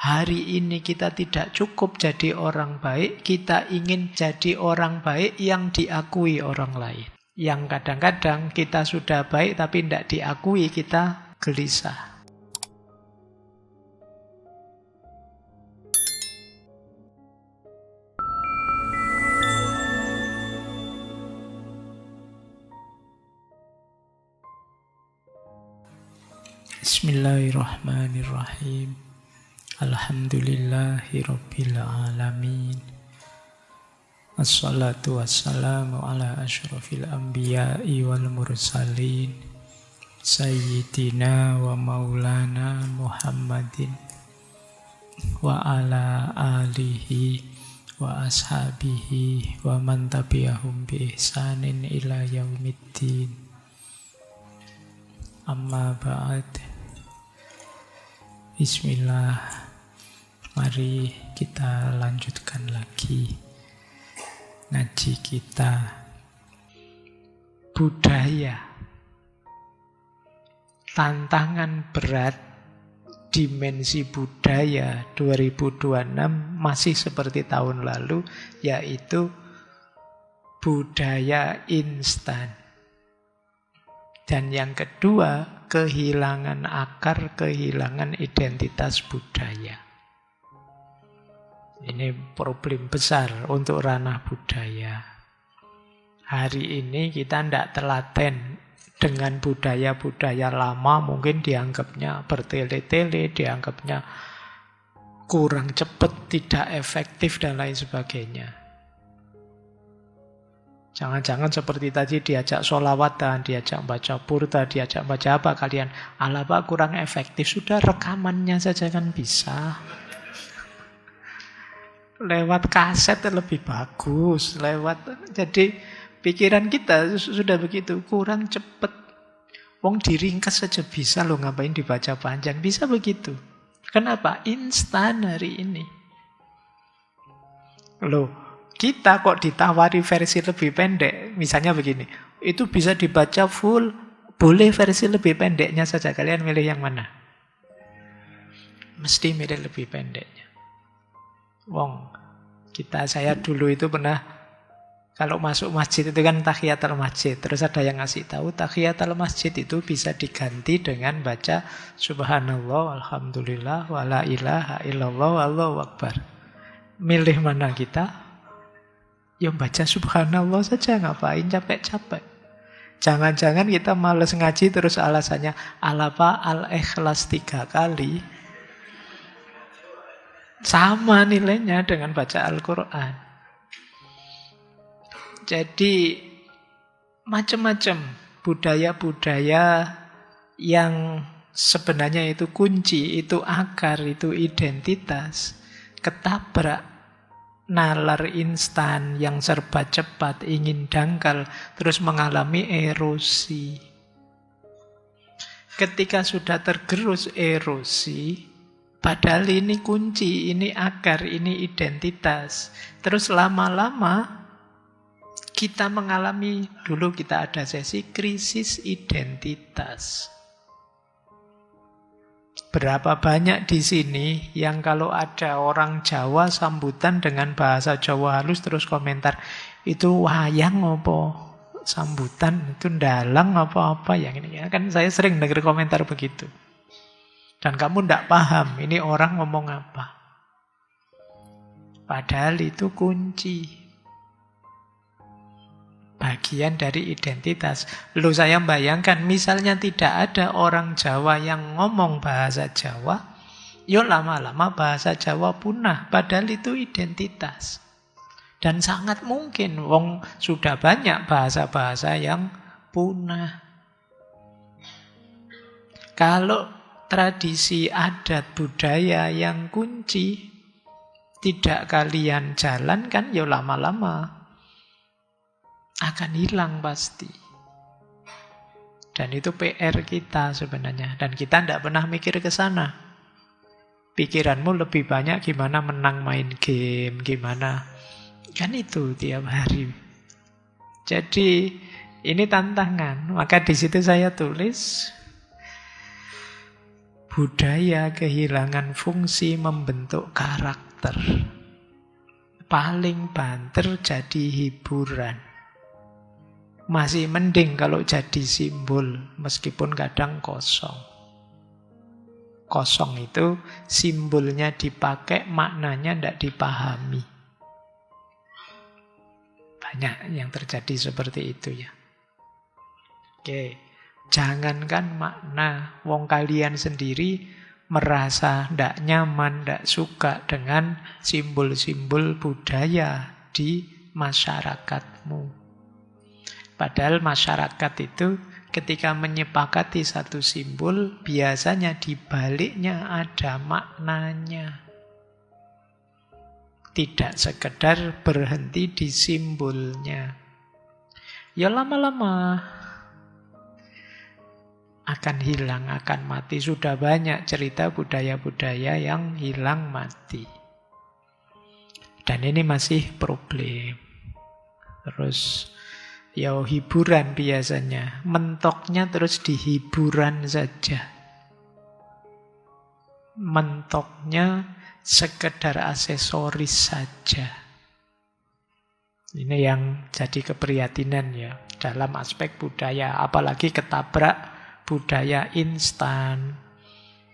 Hari ini kita tidak cukup jadi orang baik, kita ingin jadi orang baik yang diakui orang lain. Yang kadang-kadang kita sudah baik tapi tidak diakui, kita gelisah. Bismillahirrahmanirrahim. Alhamdulillahirabbil alamin. Assalatu wassalamu ala asyrafil anbiya'i wal mursalin. Sayyidina wa maulana Muhammadin wa ala alihi wa ashabihi wa man tabi'ahum bi ihsanin ila yaumiddin. Amma ba'd. Bismillah. Mari kita lanjutkan lagi ngaji kita. Budaya. Tantangan berat dimensi budaya 2026 masih seperti tahun lalu, yaitu budaya instan. Dan yang kedua, kehilangan akar, kehilangan identitas budaya. Ini problem besar untuk ranah budaya. Hari ini kita tidak telaten dengan budaya-budaya lama, mungkin dianggapnya bertele-tele, dianggapnya kurang cepat, tidak efektif, dan lain sebagainya. Jangan-jangan seperti tadi diajak sholawatan, diajak baca purta, diajak baca apa kalian? Alah Pak, kurang efektif. Sudah rekamannya saja kan bisa. Lewat kaset lebih bagus. Jadi pikiran kita sudah begitu, kurang cepat. Wong diringkas saja bisa loh, ngapain dibaca panjang. Bisa begitu. Kenapa? Instan hari ini. Loh. Kita kok ditawari versi lebih pendek, misalnya begini, itu bisa dibaca full, boleh versi lebih pendeknya saja. Kalian milih yang mana? Mesti milih lebih pendeknya. Saya dulu itu pernah, kalau masuk masjid itu kan tahiyatul masjid, terus ada yang ngasih tahu tahiyatul masjid itu bisa diganti dengan baca subhanallah, alhamdulillah, wala ilaha illallah, wallahu akbar. Milih mana kita? Ya baca subhanallah saja, ngapain capek-capek. Jangan-jangan kita males ngaji terus alasannya alapa al-ikhlas 3 kali. Sama nilainya dengan baca Al-Quran. Jadi macam-macam budaya-budaya yang sebenarnya itu kunci, itu akar, itu identitas, ketabrak. Nalar instan yang serba cepat, ingin dangkal, terus mengalami erosi. Ketika sudah tergerus erosi, padahal ini kunci, ini akar, ini identitas. Terus lama-lama kita mengalami, dulu kita ada sesi krisis identitas. Berapa banyak di sini yang kalau ada orang Jawa sambutan dengan bahasa Jawa halus terus komentar, itu wayang apa sambutan, itu dalang apa-apa yang ini. Kan saya sering dengar komentar begitu. Dan kamu tidak paham ini orang ngomong apa. Padahal itu kunci. Bagian dari identitas. Loh, saya bayangkan misalnya tidak ada orang Jawa yang ngomong bahasa Jawa, yuk lama-lama bahasa Jawa punah. Padahal itu identitas. Dan sangat mungkin, wong sudah banyak bahasa-bahasa yang punah. Kalau tradisi adat budaya yang kunci tidak kalian jalankan, yuk lama-lama akan hilang pasti. Dan itu PR kita sebenarnya. Dan kita tidak pernah mikir ke sana. Pikiranmu lebih banyak gimana menang main game, gimana. Kan itu tiap hari. Jadi ini tantangan. Maka di situ saya tulis budaya kehilangan fungsi membentuk karakter. Paling banter jadi hiburan. Masih mending kalau jadi simbol, meskipun kadang kosong. Kosong itu simbolnya dipakai, maknanya tidak dipahami. Banyak yang terjadi seperti itu ya. Oke, jangankan makna, wong kalian sendiri merasa tidak nyaman, tidak suka dengan simbol-simbol budaya di masyarakatmu. Padahal masyarakat itu ketika menyepakati satu simbol, biasanya di baliknya ada maknanya. Tidak sekedar berhenti di simbolnya. Ya lama-lama akan hilang, akan mati. Sudah banyak cerita budaya-budaya yang hilang mati. Dan ini masih problem. Terus ya hiburan biasanya. Mentoknya terus di hiburan saja. Mentoknya sekedar aksesoris saja. Ini yang jadi keprihatinan ya dalam aspek budaya. Apalagi ketabrak budaya instan,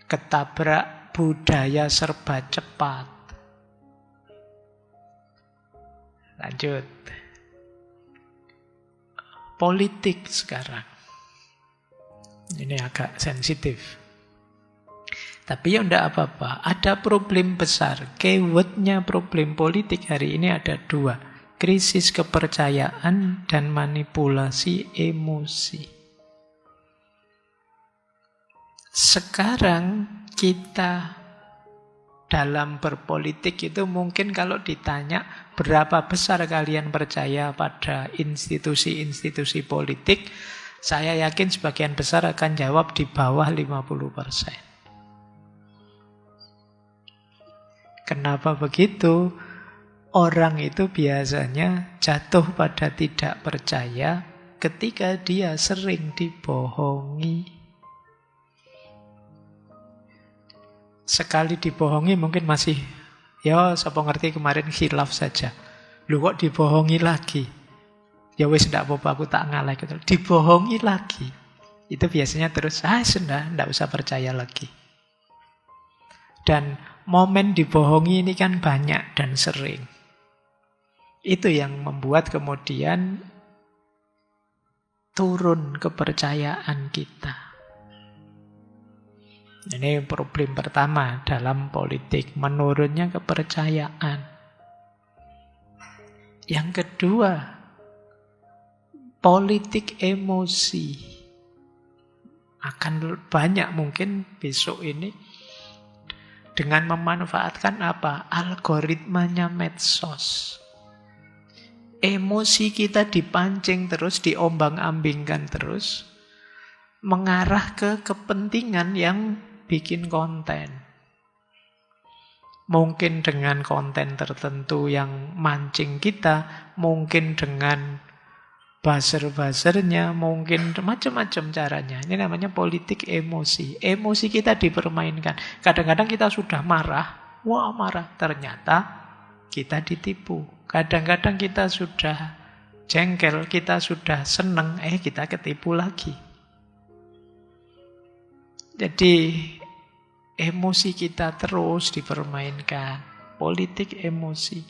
ketabrak budaya serba cepat. Lanjut. Politik sekarang. Ini agak sensitif. Tapi ya enggak apa-apa. Ada problem besar. Keywordnya problem politik hari ini ada dua. Krisis kepercayaan dan manipulasi emosi. Sekarang kita dalam berpolitik itu mungkin kalau ditanya berapa besar kalian percaya pada institusi-institusi politik, saya yakin sebagian besar akan jawab di bawah 50%. Kenapa begitu? Orang itu biasanya jatuh pada tidak percaya ketika dia sering dibohongi. Sekali dibohongi mungkin masih, ya siapa ngerti kemarin khilaf saja. Lu kok dibohongi lagi? Ya wis ndak apa-apa aku tak ngalah gitu. Dibohongi lagi. Itu biasanya terus, sudah ndak usah percaya lagi. Dan momen dibohongi ini kan banyak dan sering. Itu yang membuat kemudian turun kepercayaan kita. Ini problem pertama dalam politik, menurunnya kepercayaan. Yang kedua, politik emosi. Akan banyak mungkin besok ini dengan memanfaatkan apa? Algoritmanya medsos. Emosi kita dipancing terus, diombang-ambingkan terus, mengarah ke kepentingan yang bikin konten. Mungkin dengan konten tertentu yang mancing kita, mungkin dengan buzzer-buzzernya, mungkin macam-macam caranya. Ini namanya politik emosi. Emosi kita dipermainkan. Kadang-kadang kita sudah marah, wah marah, ternyata kita ditipu. Kadang-kadang kita sudah jengkel, kita sudah seneng, kita ketipu lagi. Jadi emosi kita terus dipermainkan. Politik emosi.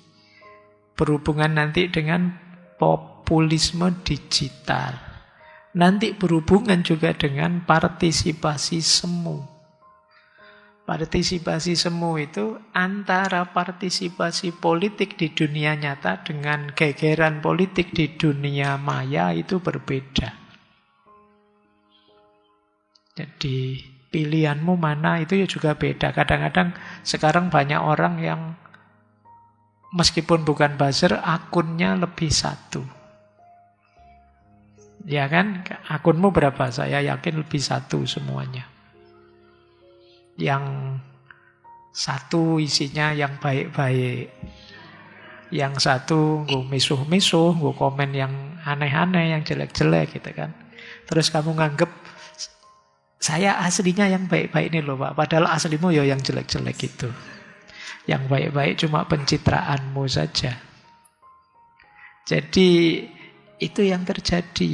Berhubungan nanti dengan populisme digital. Nanti berhubungan juga dengan partisipasi semu. Partisipasi semu itu antara partisipasi politik di dunia nyata dengan gegeran politik di dunia maya itu berbeda. Jadi pilihanmu mana itu ya juga beda. Kadang-kadang sekarang banyak orang yang meskipun bukan buzzer, akunnya lebih satu. Ya kan? Akunmu berapa? Saya yakin lebih satu semuanya. Yang satu isinya yang baik-baik. Yang satu gue misuh-misuh, gue komen yang aneh-aneh, yang jelek-jelek gitu kan. Terus kamu nganggep Saya aslinya yang baik-baik ini loh Pak. Padahal aslimu ya yang jelek-jelek itu. Yang baik-baik cuma pencitraanmu saja. Jadi itu yang terjadi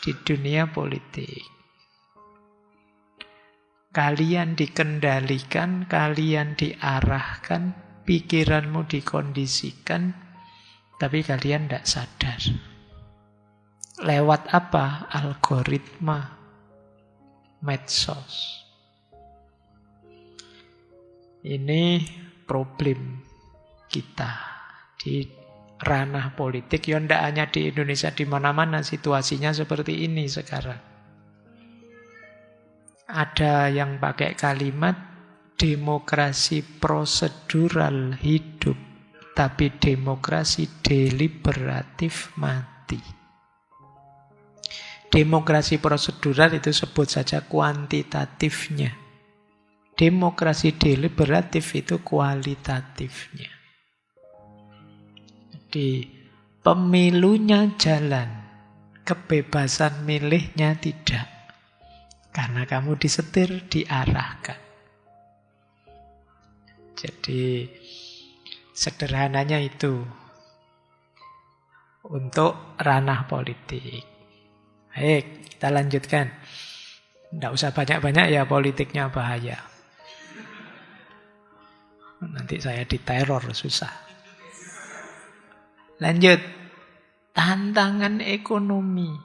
di dunia politik. Kalian dikendalikan, kalian diarahkan, pikiranmu dikondisikan, tapi kalian tidak sadar. Lewat apa? Algoritma medsos. Ini problem kita di ranah politik. Ya tidak hanya di Indonesia, di mana-mana situasinya seperti ini sekarang. Ada yang pakai kalimat demokrasi prosedural hidup, tapi demokrasi deliberatif mati. Demokrasi prosedural itu sebut saja kuantitatifnya. Demokrasi deliberatif itu kualitatifnya. Jadi pemilunya jalan, kebebasan milihnya tidak. Karena kamu disetir, diarahkan. Jadi sederhananya itu untuk ranah politik. Baik, kita lanjutkan. Tidak usah banyak-banyak ya, politiknya bahaya. Nanti saya diteror, susah. Lanjut. Tantangan ekonomi.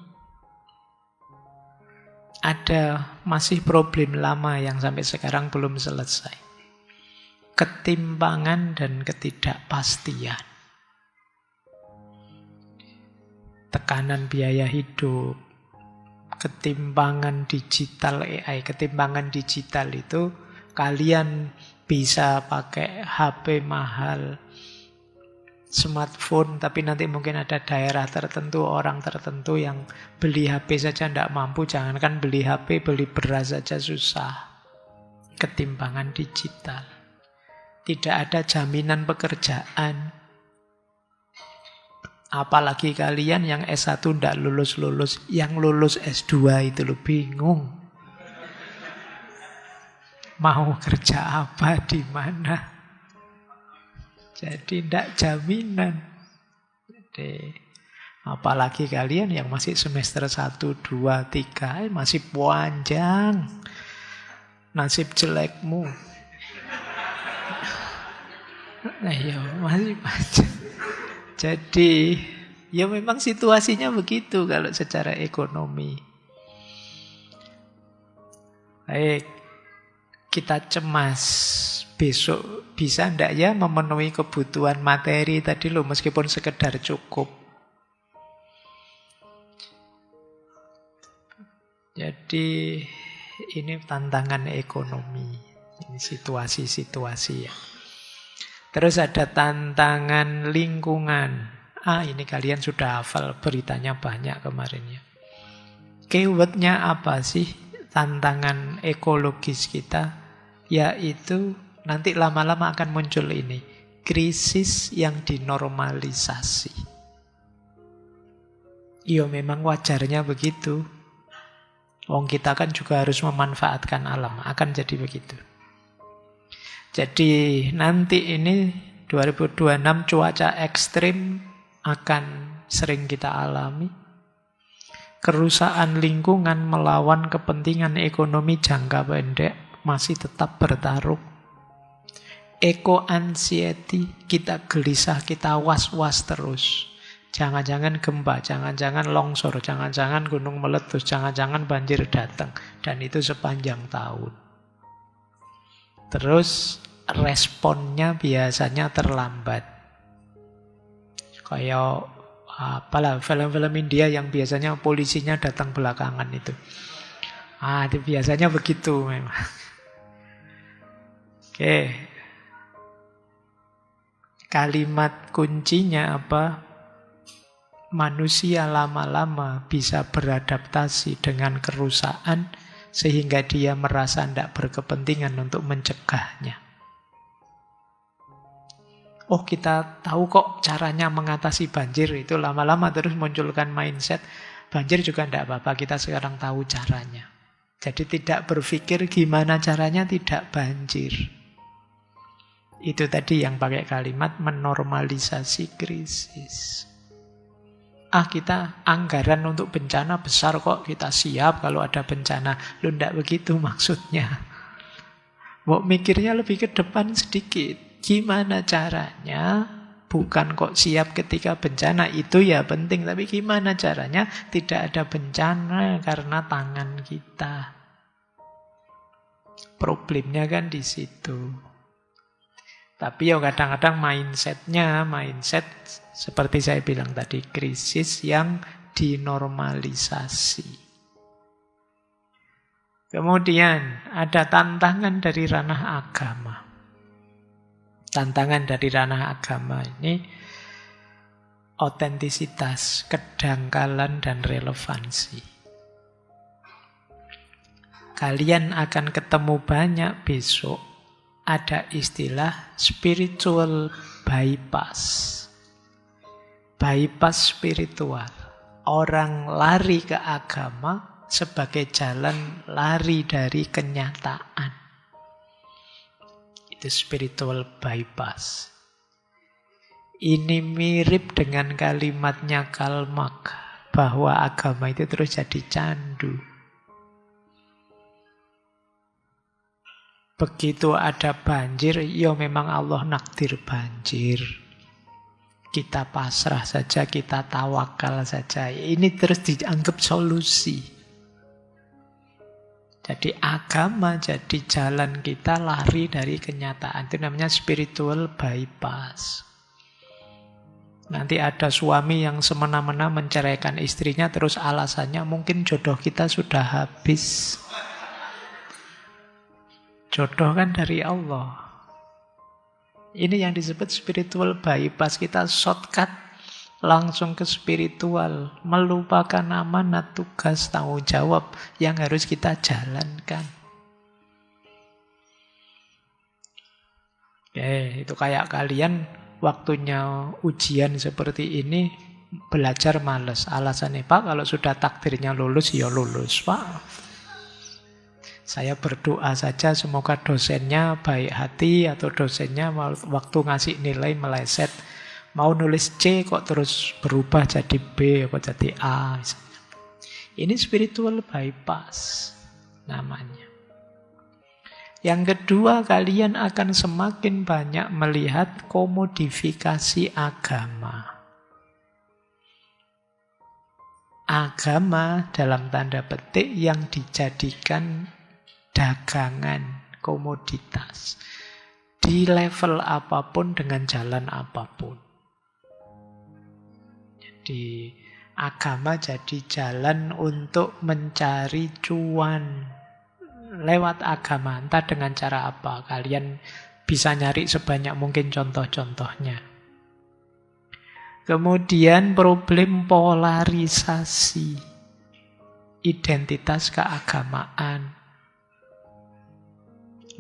Ada masih problem lama yang sampai sekarang belum selesai. Ketimpangan dan ketidakpastian. Tekanan biaya hidup, ketimpangan digital AI. Ketimpangan digital itu kalian bisa pakai HP mahal, smartphone, tapi nanti mungkin ada daerah tertentu, orang tertentu yang beli HP saja tidak mampu. Jangankan beli HP, beli beras saja susah. Ketimpangan digital. Tidak ada jaminan pekerjaan. Apalagi kalian yang S1 tidak lulus-lulus, yang lulus S2 itu lo bingung. Mau kerja apa, di mana? Jadi tidak jaminan. Jadi, apalagi kalian yang masih semester 1, 2, 3, masih panjang nasib jelekmu. Nah ya masih panjang. Jadi, ya memang situasinya begitu kalau secara ekonomi. Baik, kita cemas. Besok bisa ndak ya memenuhi kebutuhan materi tadi loh, meskipun sekedar cukup. Jadi, ini tantangan ekonomi. Ini situasi-situasi ya. Terus ada tantangan lingkungan. Ini kalian sudah hafal, beritanya banyak kemarin ya. Keywordnya apa sih tantangan ekologis kita? Yaitu nanti lama-lama akan muncul ini. Krisis yang dinormalisasi. Iya memang wajarnya begitu. Wong kita kan juga harus memanfaatkan alam. Akan jadi begitu. Jadi nanti ini 2026 cuaca ekstrim akan sering kita alami. Kerusakan lingkungan melawan kepentingan ekonomi jangka pendek masih tetap bertarung. Eco-anxiety, kita gelisah, kita was-was terus. Jangan-jangan gempa, jangan-jangan longsor, jangan-jangan gunung meletus, jangan-jangan banjir datang. Dan itu sepanjang tahun. Terus responnya biasanya terlambat. Kayak apalah film-film India yang biasanya polisinya datang belakangan itu. Itu biasanya begitu memang. Oke. Kalimat kuncinya apa? Manusia lama-lama bisa beradaptasi dengan kerusakan sehingga dia merasa tidak berkepentingan untuk mencegahnya. Oh, kita tahu kok caranya mengatasi banjir. Itu lama-lama terus munculkan mindset banjir juga tidak apa-apa, kita sekarang tahu caranya. Jadi tidak berpikir gimana caranya tidak banjir. Itu tadi yang pakai kalimat menormalisasi krisis. Kita anggaran untuk bencana besar kok, kita siap kalau ada bencana. Loh, enggak begitu maksudnya. Mau mikirnya lebih ke depan sedikit. Gimana caranya? Bukan kok siap ketika bencana, itu ya penting. Tapi gimana caranya tidak ada bencana karena tangan kita. Problemnya kan di situ. Tapi ya kadang-kadang mindset seperti saya bilang tadi, krisis yang dinormalisasi. Kemudian ada tantangan dari ranah agama. Tantangan dari ranah agama ini otentisitas, kedangkalan, dan relevansi. Kalian akan ketemu banyak besok ada istilah spiritual bypass. Bypass spiritual. Orang lari ke agama sebagai jalan lari dari kenyataan. Itu spiritual bypass. Ini mirip dengan kalimatnya Karl Marx bahwa agama itu terus jadi candu. Begitu ada banjir, ya memang Allah nakdir banjir. Kita pasrah saja, kita tawakal saja. Ini terus dianggap solusi. Jadi agama jadi jalan kita lari dari kenyataan. Itu namanya spiritual bypass. Nanti ada suami yang semena-mena menceraikan istrinya, terus alasannya mungkin jodoh kita sudah habis. Jodoh kan dari Allah. Ini yang disebut spiritual bypass. Kita shortcut langsung ke spiritual. Melupakan amanat, tugas, tanggung jawab yang harus kita jalankan. Itu kayak kalian waktunya ujian seperti ini belajar males. Alasannya, Pak, kalau sudah takdirnya lulus, ya lulus, Pak. Saya berdoa saja semoga dosennya baik hati atau dosennya waktu ngasih nilai meleset. Mau nulis C kok terus berubah jadi B kok jadi A misalnya. Ini spiritual bypass namanya. Yang kedua, kalian akan semakin banyak melihat komodifikasi agama. Agama dalam tanda petik yang dijadikan dagangan, komoditas. Di level apapun dengan jalan apapun. Jadi agama jadi jalan untuk mencari cuan lewat agama. Entah dengan cara apa. Kalian bisa nyari sebanyak mungkin contoh-contohnya. Kemudian problem polarisasi. Identitas keagamaan.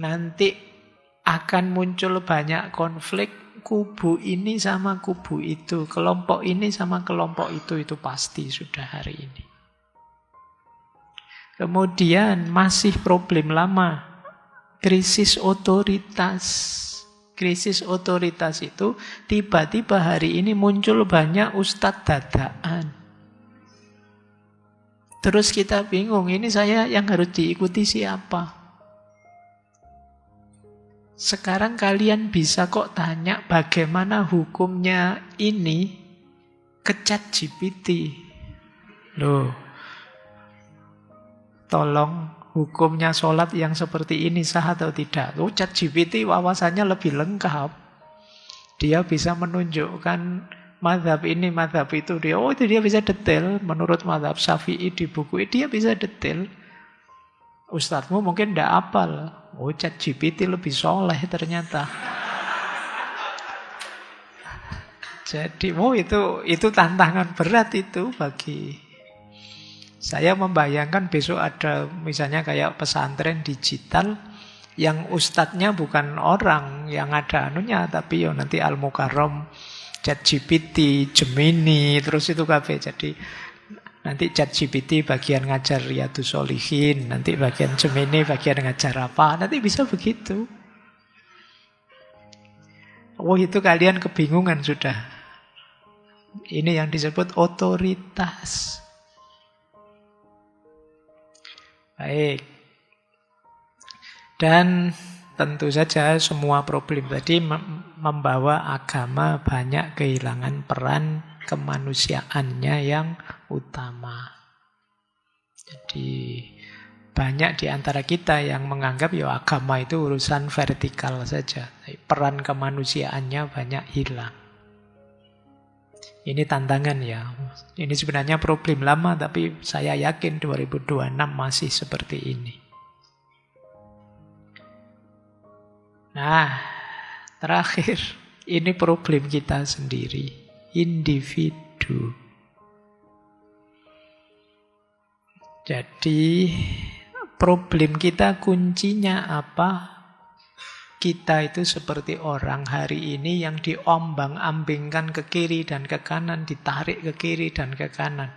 Nanti akan muncul banyak konflik kubu ini sama kubu itu, kelompok ini sama kelompok itu pasti sudah hari ini. Kemudian masih problem lama, krisis otoritas. Krisis otoritas itu tiba-tiba hari ini muncul banyak ustadz dadakan. Terus kita bingung, ini saya yang harus diikuti siapa? Sekarang kalian bisa kok tanya bagaimana hukumnya ini ke ChatGPT. Loh, tolong hukumnya sholat yang seperti ini sah atau tidak? Loh, ChatGPT wawasannya lebih lengkap. Dia bisa menunjukkan mazhab ini, mazhab itu. Itu dia bisa detail. Menurut mazhab Syafi'i di buku ini dia bisa detail. Ustadzmu mungkin tidak hafal. ChatGPT lebih soleh ternyata. Jadi, itu tantangan berat itu bagi saya. Membayangkan besok ada misalnya kayak pesantren digital yang ustadznya bukan orang yang ada anunya, tapi nanti Al-Mukarram, ChatGPT, Gemini, terus itu kabeh. Jadi Nanti ChatGPT bagian ngajar Riyadhus Shalihin, nanti bagian Gemini bagian ngajar apa, nanti bisa begitu. Oh, itu kalian kebingungan sudah. Ini yang disebut otoritas. Baik. Dan tentu saja semua problem tadi membawa agama banyak kehilangan peran kemanusiaannya yang utama. Jadi banyak di antara kita yang menganggap ya agama itu urusan vertikal saja. Peran kemanusiaannya banyak hilang. Ini tantangan ya. Ini sebenarnya problem lama, tapi saya yakin 2026 masih seperti ini. Nah, terakhir, ini problem kita sendiri. Individu. Jadi problem kita kuncinya apa? Kita itu seperti orang hari ini yang diombang-ambingkan ke kiri dan ke kanan, ditarik ke kiri dan ke kanan.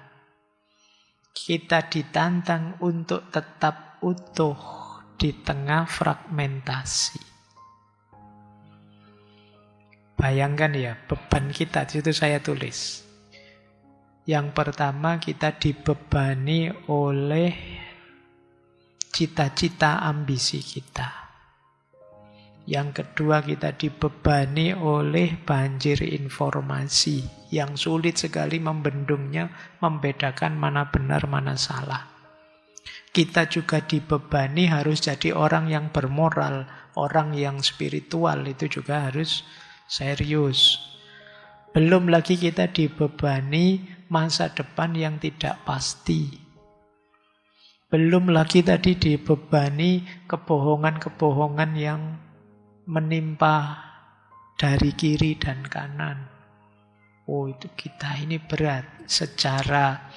Kita ditantang untuk tetap utuh di tengah fragmentasi. Bayangkan ya, beban kita, di situ saya tulis. Yang pertama, kita dibebani oleh cita-cita ambisi kita. Yang kedua, kita dibebani oleh banjir informasi yang sulit sekali membendungnya, membedakan mana benar, mana salah. Kita juga dibebani harus jadi orang yang bermoral, orang yang spiritual, itu juga harus serius. Belum lagi kita dibebani masa depan yang tidak pasti. Belum lagi tadi dibebani kebohongan-kebohongan yang menimpa dari kiri dan kanan. Oh, itu kita ini berat. Secara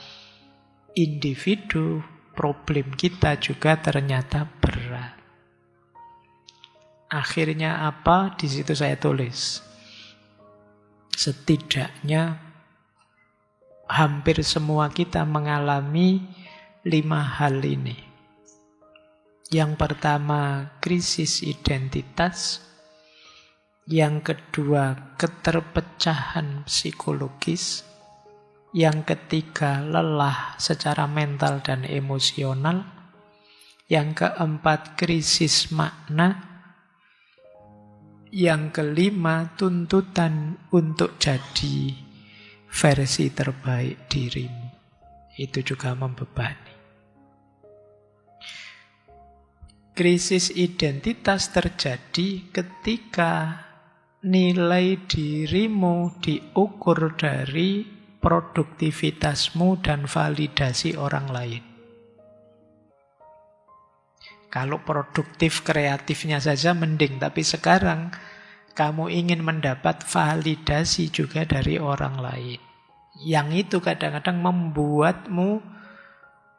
individu, problem kita juga ternyata berat. Akhirnya apa? Di situ saya tulis. Setidaknya hampir semua kita mengalami 5 hal ini. Yang pertama, krisis identitas. Yang kedua, keterpecahan psikologis. Yang ketiga, lelah secara mental dan emosional. Yang keempat, krisis makna. Yang kelima, tuntutan untuk jadi versi terbaik dirimu. Itu juga membebani. Krisis identitas terjadi ketika nilai dirimu diukur dari produktivitasmu dan validasi orang lain. Kalau produktif kreatifnya saja mending, tapi sekarang kamu ingin mendapat validasi juga dari orang lain. Yang itu kadang-kadang membuatmu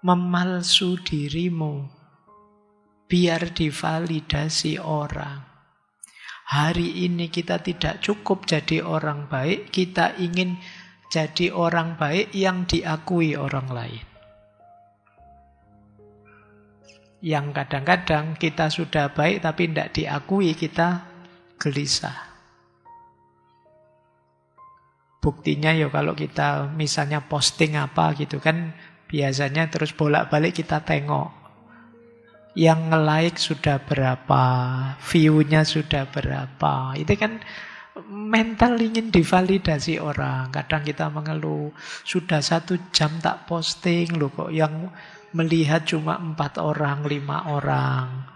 memalsu dirimu biar divalidasi orang. Hari ini kita tidak cukup jadi orang baik, kita ingin jadi orang baik yang diakui orang lain. Yang kadang-kadang kita sudah baik tapi tidak diakui, kita gelisah. Buktinya ya kalau kita misalnya posting apa gitu kan, biasanya terus bolak-balik kita tengok. Yang nge-like sudah berapa, view-nya sudah berapa. Itu kan mental ingin divalidasi orang. Kadang kita mengeluh, sudah 1 jam tak posting loh, kok yang melihat cuma 4 orang, 5 orang.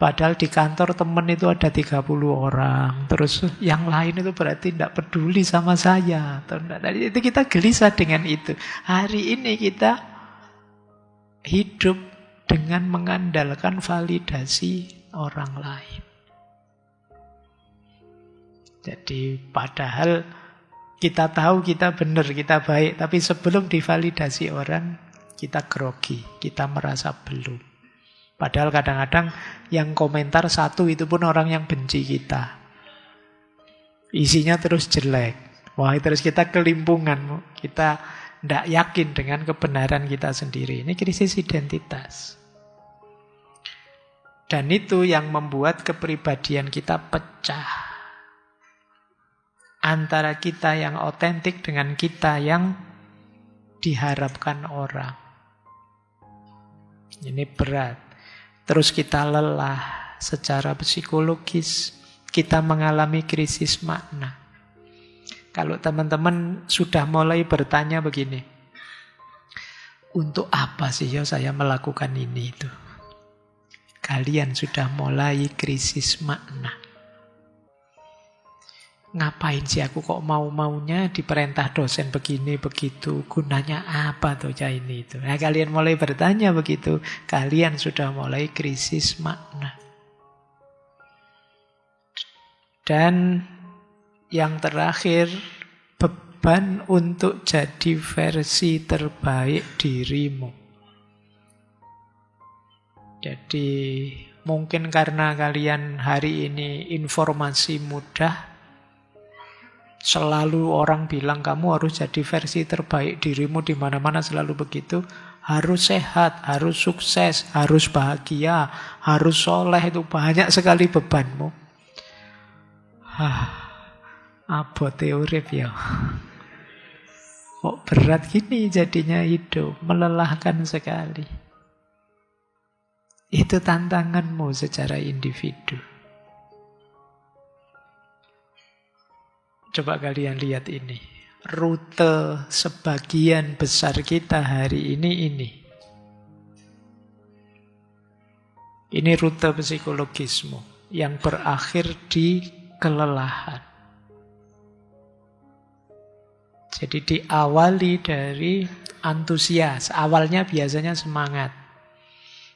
Padahal di kantor temen itu ada 30 orang. Terus yang lain itu berarti tidak peduli sama saya. Itu kita gelisah dengan itu. Hari ini kita hidup dengan mengandalkan validasi orang lain. Jadi padahal kita tahu kita benar, kita baik. Tapi sebelum divalidasi orang, kita grogi, kita merasa belum. Padahal kadang-kadang yang komentar 1 itu pun orang yang benci kita. Isinya terus jelek. Wah, terus kita kelimpungan. Kita tidak yakin dengan kebenaran kita sendiri. Ini krisis identitas. Dan itu yang membuat kepribadian kita pecah. Antara kita yang otentik dengan kita yang diharapkan orang. Ini berat. Terus kita lelah secara psikologis. Kita mengalami krisis makna. Kalau teman-teman sudah mulai bertanya begini, untuk apa sih ya saya melakukan ini itu? Kalian sudah mulai krisis makna. Ngapain sih aku kok mau-maunya diperintah dosen begini begitu, gunanya apa tuh ya ini itu. Nah, kalian mulai bertanya begitu, kalian sudah mulai krisis makna. Dan yang terakhir, beban untuk jadi versi terbaik dirimu. Jadi mungkin karena kalian hari ini informasi mudah, selalu orang bilang kamu harus jadi versi terbaik dirimu di mana-mana selalu begitu. Harus sehat, harus sukses, harus bahagia, harus soleh, itu banyak sekali bebanmu. Abote urip ya. Kok berat gini jadinya hidup, melelahkan sekali. Itu tantanganmu secara individu. Coba kalian lihat ini. Rute sebagian besar kita hari ini. Ini rute psikologismu yang berakhir di kelelahan. Jadi diawali dari antusias. Awalnya biasanya semangat.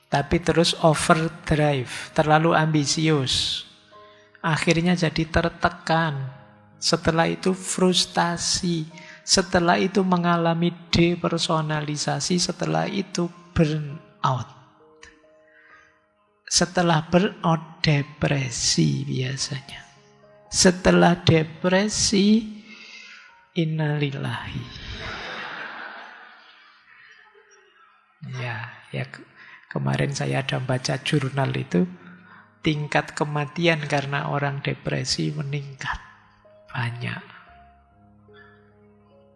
Tapi terus overdrive, terlalu ambisius. Akhirnya jadi tertekan. Setelah itu frustasi, setelah itu mengalami depersonalisasi, setelah itu burnout. Setelah burnout, depresi biasanya. Setelah depresi, innalillahi. Ya kemarin saya ada baca jurnal itu, tingkat kematian karena orang depresi meningkat. Banyak.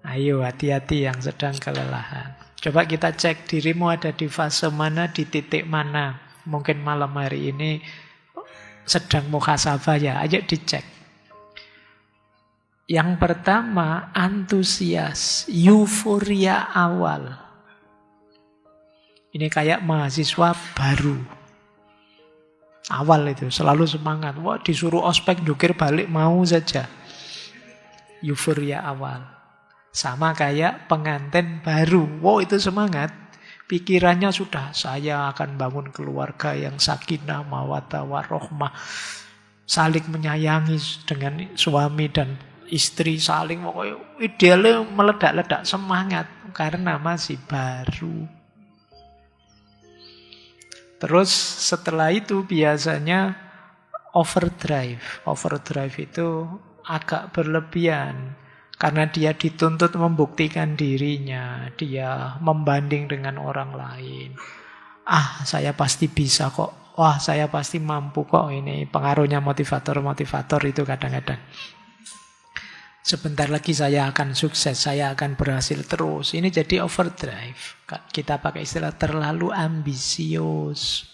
Ayo hati-hati yang sedang kelelahan. Coba kita cek dirimu ada di fase mana, di titik mana. Mungkin malam hari ini sedang muhasabah ya, ayo dicek. Yang pertama, antusias, euforia awal. Ini kayak mahasiswa baru. Awal itu selalu semangat. Wah, disuruh ospek jukir balik mau saja. Euforia awal. Sama kayak pengantin baru. Wow, itu semangat. Pikirannya sudah, saya akan bangun keluarga yang sakinah, mawaddah, warohmah. Saling menyayangi dengan suami dan istri. Saling, idealnya meledak-ledak semangat. Karena masih baru. Terus setelah itu biasanya overdrive. Overdrive itu agak berlebihan karena dia dituntut membuktikan dirinya, dia membanding dengan orang lain. Saya pasti bisa kok. Wah, saya pasti mampu kok. Ini pengaruhnya motivator-motivator itu kadang-kadang. Sebentar lagi saya akan sukses, saya akan berhasil terus. Ini jadi overdrive. Kita pakai istilah terlalu ambisius.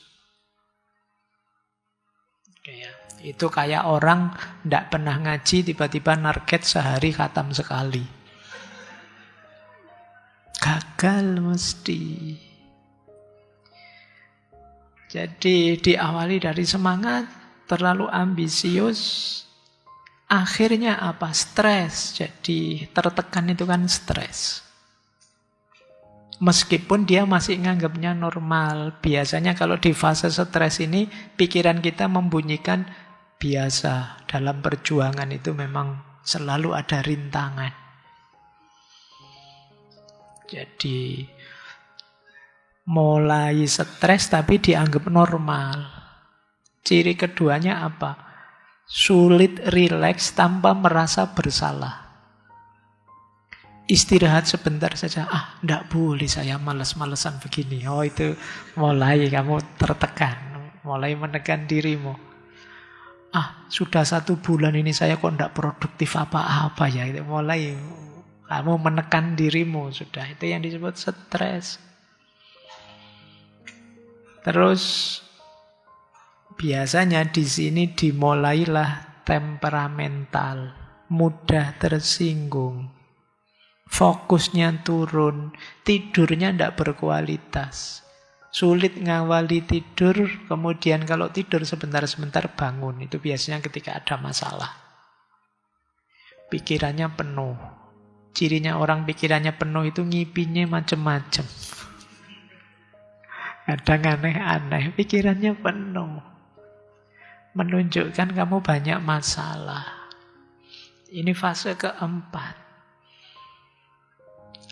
Itu kayak orang tidak pernah ngaji, tiba-tiba narget sehari khatam sekali. Gagal mesti. Jadi diawali dari semangat, terlalu ambisius. Akhirnya apa? Stres. Jadi tertekan itu kan stres. Meskipun dia masih nganggapnya normal. Biasanya kalau di fase stres ini, pikiran kita membunyikan biasa. Dalam perjuangan itu memang selalu ada rintangan. Jadi mulai stres tapi dianggap normal. Ciri keduanya apa? Sulit rileks tanpa merasa bersalah. Istirahat sebentar saja. Enggak boleh saya malas-malesan begini. Oh, itu mulai kamu tertekan. Mulai menekan dirimu. Sudah 1 bulan ini saya kok enggak produktif apa-apa ya. Itu mulai kamu menekan dirimu sudah. Itu yang disebut stres. Terus biasanya di sini dimulailah temperamental, mudah tersinggung, fokusnya turun, tidurnya tidak berkualitas, sulit ngawali tidur, kemudian kalau tidur sebentar-sebentar bangun, itu biasanya ketika ada masalah. Pikirannya penuh. Cirinya orang pikirannya penuh itu ngipinya macam-macam. Kadang aneh-aneh, pikirannya penuh. Menunjukkan kamu banyak masalah. Ini fase keempat.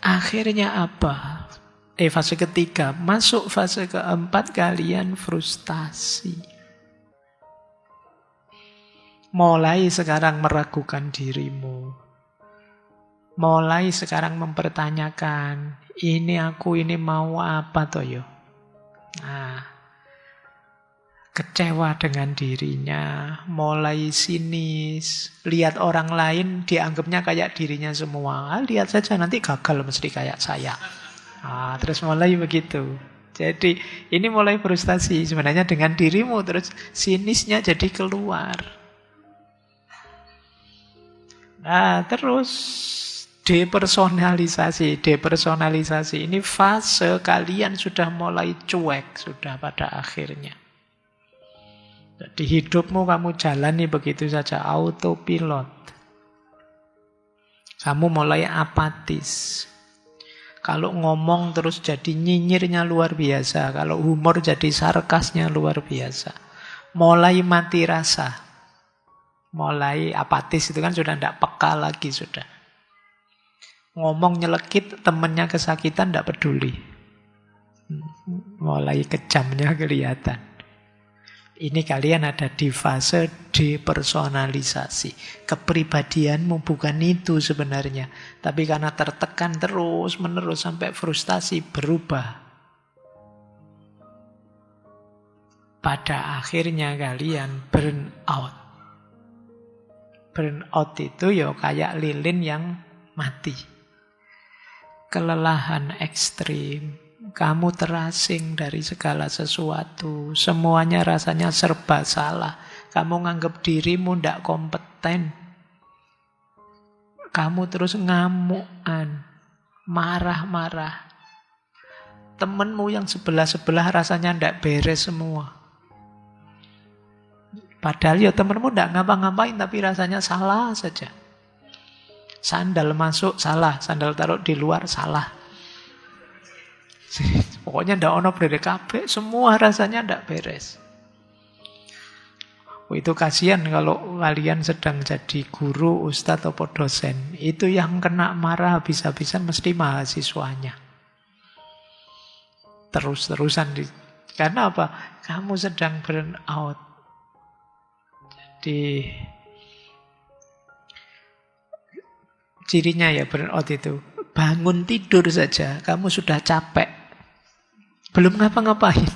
Akhirnya apa? Fase ketiga. Masuk fase keempat, kalian frustasi. Mulai sekarang meragukan dirimu. Mulai sekarang mempertanyakan, ini aku ini mau apa toh yo? Kecewa dengan dirinya, mulai sinis, lihat orang lain dianggapnya kayak dirinya semua. Lihat saja nanti gagal mesti kayak saya. Terus mulai begitu. Jadi ini mulai frustasi sebenarnya dengan dirimu, terus sinisnya jadi keluar. Terus depersonalisasi ini fase kalian sudah mulai cuek sudah pada akhirnya. Jadi hidupmu kamu jalani begitu saja, autopilot. Kamu mulai apatis. Kalau ngomong terus jadi nyinyirnya luar biasa, kalau humor jadi sarkasnya luar biasa. Mulai mati rasa. Mulai apatis itu kan sudah tidak peka lagi sudah. Ngomong nyelekit, temennya kesakitan, tidak peduli. Mulai kejamnya kelihatan. Ini kalian ada di fase depersonalisasi. Kepribadianmu bukan itu sebenarnya. Tapi karena tertekan terus-menerus sampai frustasi berubah. Pada akhirnya kalian burn out. Burn out itu ya kayak lilin yang mati. Kelelahan ekstrim, kamu terasing dari segala sesuatu, semuanya rasanya serba salah, kamu nganggap dirimu tidak kompeten, kamu terus ngamukan, marah-marah, temenmu yang sebelah-sebelah rasanya tidak beres semua. Padahal ya temenmu tidak ngapa-ngapain tapi rasanya salah saja. Sandal masuk, salah. Sandal taruh di luar, salah. Pokoknya ndak ono beres kabeh, semua rasanya ndak beres. Itu kasihan kalau kalian sedang jadi guru, ustadz atau dosen. Itu yang kena marah habis-habisan mesti mahasiswanya. Terus-terusan. Karena apa? Kamu sedang burn out. Jadi cirinya ya burnout itu, bangun tidur saja kamu sudah capek, belum ngapa-ngapain.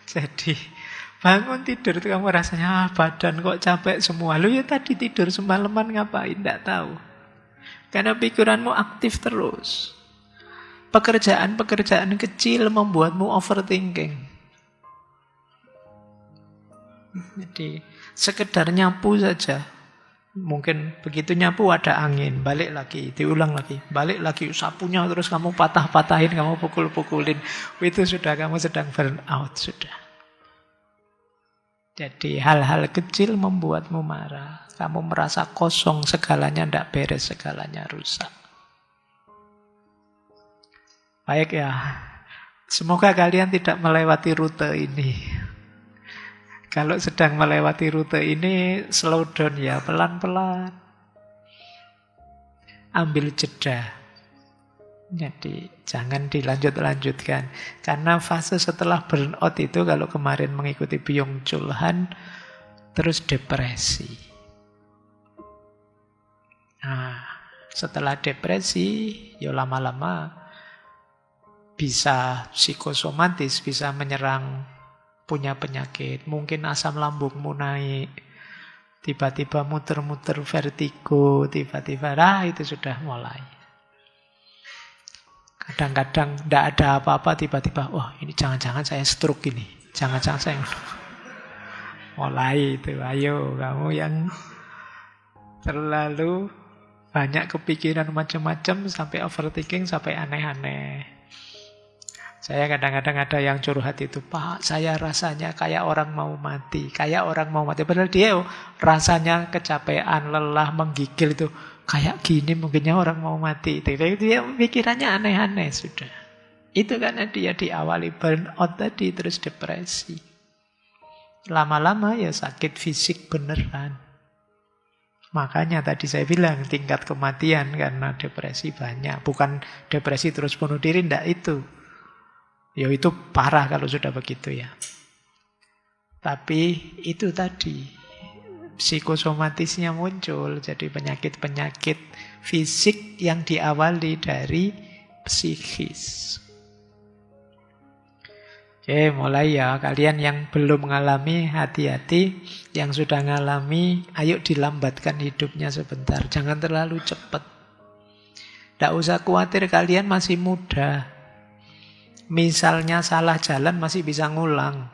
Jadi bangun tidur itu kamu rasanya badan kok capek semua. Lu ya tadi tidur semalaman ngapain? Tidak tahu. Karena pikiranmu aktif terus. Pekerjaan-pekerjaan kecil membuatmu overthinking. Jadi sekedar nyapu saja. Mungkin begitu nyapu ada angin, balik lagi, diulang lagi, balik lagi, sapunya terus kamu patah-patahin, kamu pukul-pukulin. Itu sudah kamu sedang burn out sudah. Jadi hal-hal kecil membuatmu marah. Kamu merasa kosong, segalanya tidak beres, segalanya rusak. Baik ya, semoga kalian tidak melewati rute ini. Kalau sedang melewati rute ini, slow down ya, pelan-pelan. Ambil jeda. Jadi jangan dilanjut-lanjutkan. Karena fase setelah burnout itu, kalau kemarin mengikuti Byung Chul Han, terus depresi. Setelah depresi, ya lama-lama bisa psikosomatis, bisa menyerang, punya penyakit. Mungkin asam lambungmu naik, tiba-tiba muter-muter vertigo, tiba-tiba, itu sudah mulai. Kadang-kadang tidak ada apa-apa, tiba-tiba, wah ini jangan-jangan saya stroke ini. Jangan-jangan saya... Mulai itu, ayo kamu yang terlalu banyak kepikiran macam-macam, sampai overthinking, sampai aneh-aneh. Saya kadang-kadang ada yang curhat itu, Pak, saya rasanya kayak orang mau mati. Kayak orang mau mati. Padahal dia rasanya kecapean, lelah, menggigil itu. Kayak gini mungkinnya orang mau mati. Dia pikirannya aneh-aneh sudah. Itu karena dia diawali burnout tadi, terus depresi. Lama-lama ya sakit fisik beneran. Makanya tadi saya bilang tingkat kematian karena depresi banyak. Bukan depresi terus bunuh diri, enggak itu. Ya itu parah kalau sudah begitu ya. Tapi itu tadi, psikosomatisnya muncul, jadi penyakit-penyakit fisik yang diawali dari psikis. Oke, mulai ya. Kalian yang belum mengalami, hati-hati. Yang sudah mengalami, ayo dilambatkan hidupnya sebentar. Jangan terlalu cepat. Tidak usah khawatir, kalian masih muda. Misalnya salah jalan masih bisa ngulang.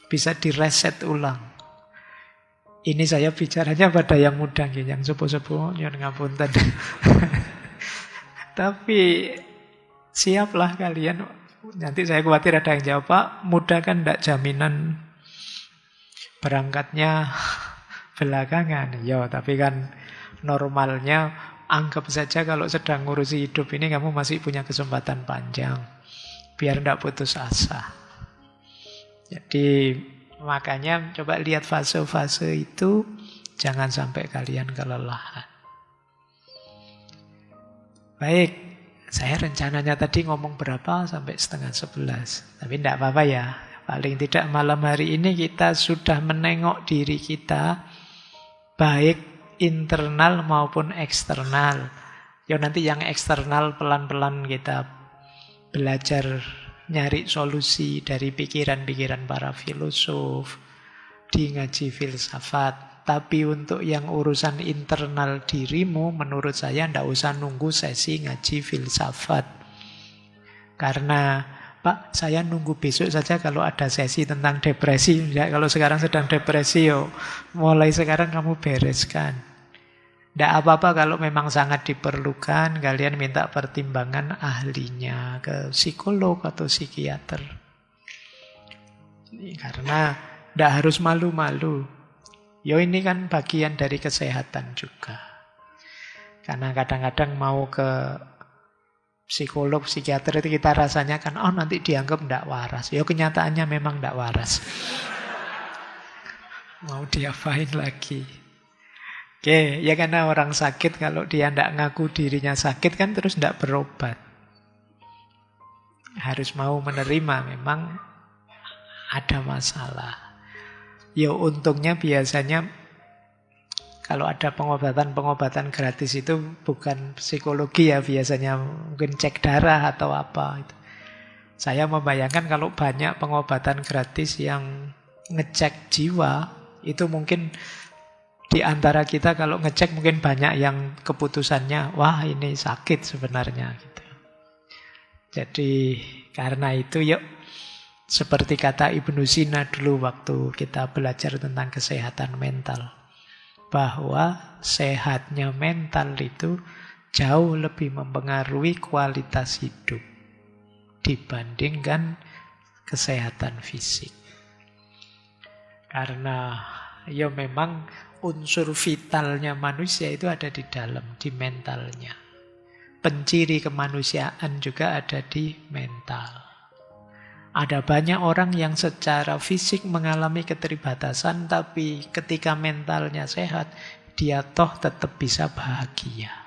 Bisa direset ulang. Ini saya bicaranya pada yang muda, yang sepuh-sepuh, nyuwun ngapunten. Tapi siaplah kalian. Nanti saya khawatir ada yang jawab, Pak, muda kan tidak jaminan berangkatnya belakangan. Ya, tapi kan normalnya anggap saja kalau sedang ngurusi hidup ini kamu masih punya kesempatan panjang. Biar tidak putus asa. Jadi makanya coba lihat fase-fase itu, jangan sampai kalian kelelahan. Baik, saya rencananya tadi ngomong berapa sampai 10:30. Tapi tidak apa-apa ya. Paling tidak malam hari ini kita sudah menengok diri kita, baik internal maupun eksternal. Ya nanti yang eksternal pelan-pelan kita belajar nyari solusi dari pikiran-pikiran para filosof, di ngaji filsafat. Tapi untuk yang urusan internal dirimu, menurut saya tidak usah nunggu sesi ngaji filsafat. Karena, Pak, saya nunggu besok saja kalau ada sesi tentang depresi. Ya, kalau sekarang sedang depresi, mulai sekarang kamu bereskan. Tidak apa-apa kalau memang sangat diperlukan, kalian minta pertimbangan ahlinya ke psikolog atau psikiater. Karena tidak harus malu-malu. Ini kan bagian dari kesehatan juga. Karena kadang-kadang mau ke psikolog, psikiater itu kita rasanya kan, nanti dianggap tidak waras. Kenyataannya memang tidak waras. Mau diapain lagi? Oke, ya karena orang sakit kalau dia tidak ngaku dirinya sakit kan terus tidak berobat. Harus mau menerima memang ada masalah. Untungnya biasanya kalau ada pengobatan-pengobatan gratis itu bukan psikologi ya biasanya, mungkin cek darah atau apa. Saya membayangkan kalau banyak pengobatan gratis yang ngecek jiwa, itu mungkin di antara kita kalau ngecek mungkin banyak yang keputusannya, wah ini sakit sebenarnya. Gitu. Jadi karena itu seperti kata Ibnu Sina dulu waktu kita belajar tentang kesehatan mental. Bahwa sehatnya mental itu jauh lebih mempengaruhi kualitas hidup dibandingkan kesehatan fisik. Karena memang unsur vitalnya manusia itu ada di dalam, di mentalnya. Penciri kemanusiaan juga ada di mental. Ada banyak orang yang secara fisik mengalami keterbatasan, tapi ketika mentalnya sehat, dia toh tetap bisa bahagia.